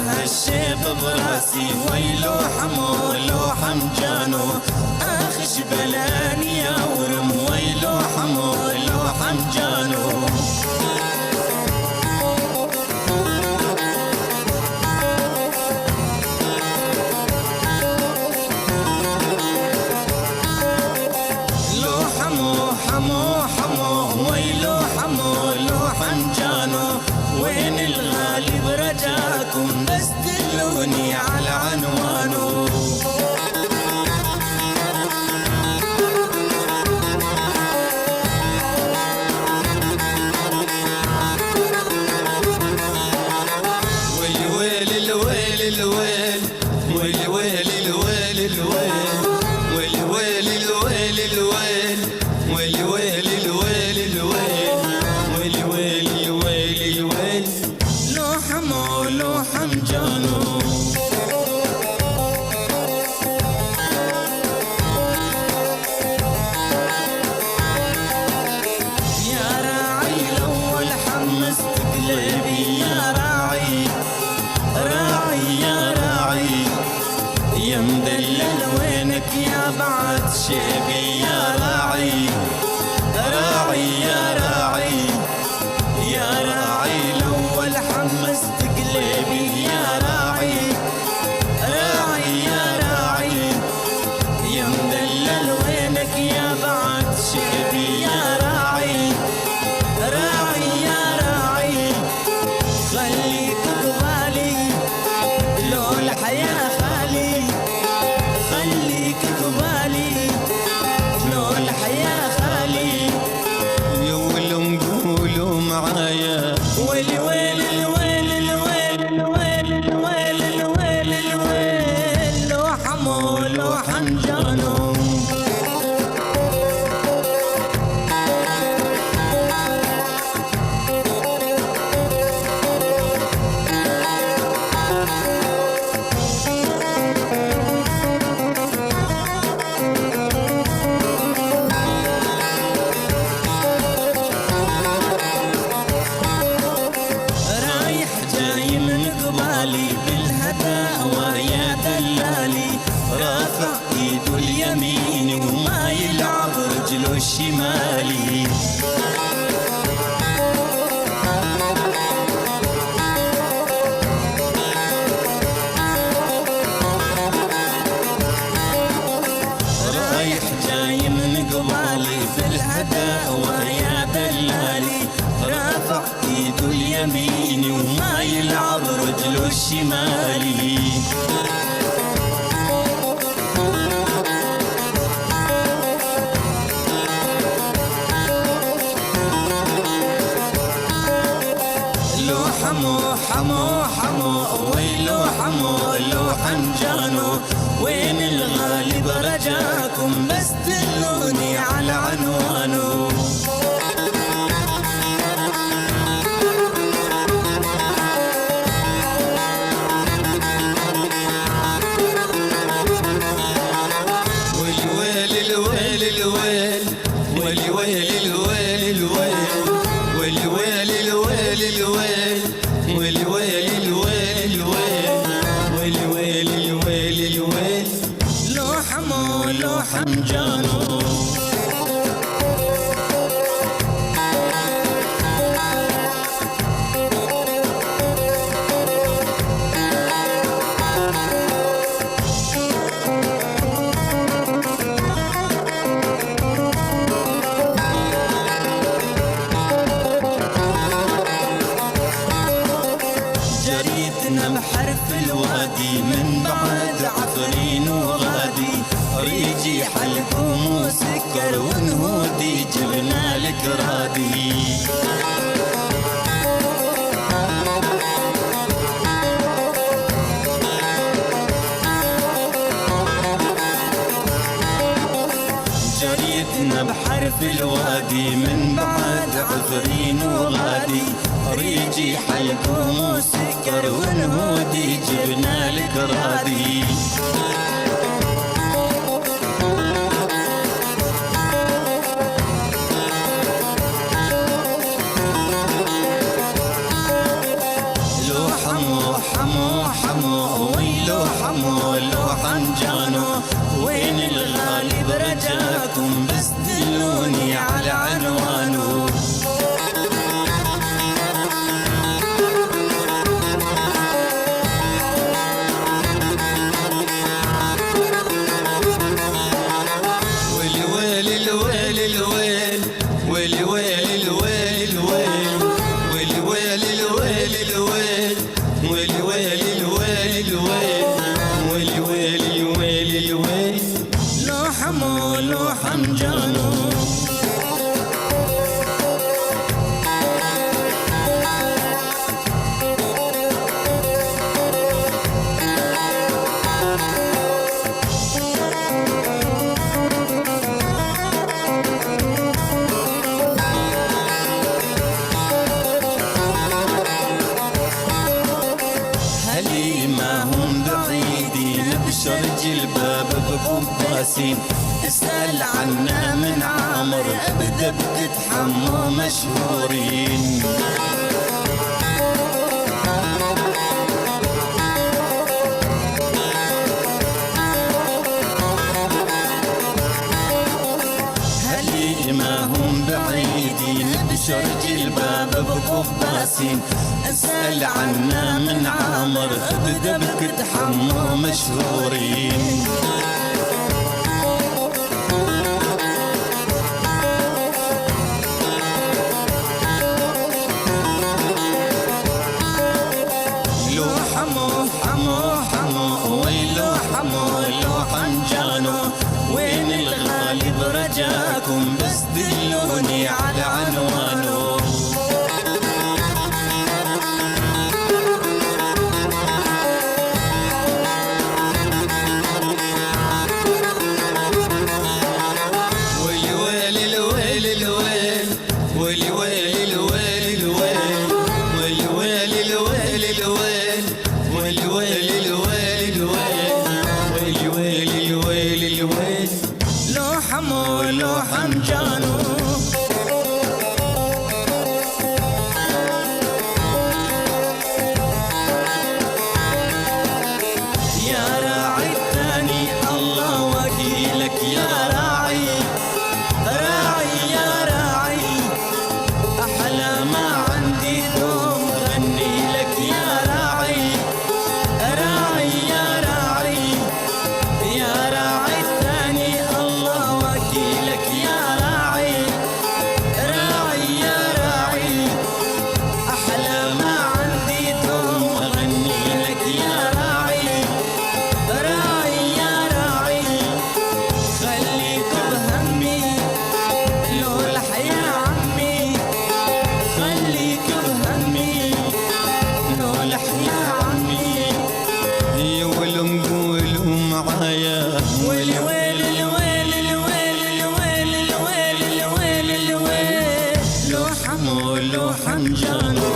هالشيب براسي ويلو حمو لو حمجانو اخش بلاني يا ورم ويلو حمو لو حمجانو ويلو حمو لو حمجانو وين الغالب رجاكم بس دلوني على عنوانه ويل الويل الويل ويل ويل الويل الويل ويل ويل الويل الويل ويل ويل الويل الويل ويل ويل الويل الويل لو حمو لو حمجانو يا راعي الاول حمست قلبي يا راعي راعي يا راعي يا مدلل وينك يا بعد شيبي يا راعي راعي يا راعي يا راعي الاول حمست قلبي يا راعي راعي يا راعي يا مدلل وينك يا بعد شيبي يا راعي راعي يا راعي خليك قبالي لو الحياة خالي خليك قبالي لو الحياة خالي يقولوا قولوا معايا ويلي ويل الويل الويل الويل الويل الويل الويل لو حمو لو حمجانو بالهداوة يا دلالي رافع ايده اليمين وما يلعب رجله الشمالي رايح جاي من قبالي بالهداوة يا دلالي رافع ايده اليمين وما يلعب رجله الشمالي لو حمو حمو حمو ويلو حمو لو حمجانو وين الغالب رجاكم بس دلوني على عنوانه ويل الويل الويل ويل ويل الويل الويل ويل ويل الويل الويل ويل ويل الويل الويل ويل ويل الويل الويل لو حمو لو حمجانو جريتنا بحرف الوادي من بعد عفرين وغادي ريجي حلقوم وسكر ونهودي جبنا لك رادي جريتنا بحرف الوادي من بعد عفرين وغادي ريجي حلقوم وسكر ونهودي جبنا لك رادي لو حمو حمو حمو ويلو حمو لو حنجانو، وين الغالب رجاكم بس دلوني على عنوانه. لو حمو لو حمجانو، هلي ما هم بعيدين بشرج الباب بقباسين، اسأل عنا من عامر ابدا بتتحموا مشهورين. هلي ما هم بعيدين بشرج الباب بقباسين، اسأل عنا من عامر ابدا بتتحموا مشهورين. لو حمو حمو حمو ويلو حمو لو حنجانو، وين الغالب رجاكم بس دلوني على عنوانه. لو حمو لو حمجانو، يا راعي الثاني الله وكيلك يا راعي، راعي يا راعي، أحلى ما عندي دوم غني لك يا راعي، راعي يا راعي، يا راعي الثاني الله وكيلك يا راعي، راعي يا راعي، أحلى ما عندي دوم أغني لك يا راعي، راعي يا راعي، خليك بهمي لو يا عمي، خليك بهمي لو يا عمي. يا ولم قولوا معايا ويلي ويلي الويل الويل الويل الويل الويل الويل، لو حمو لو حمجانو.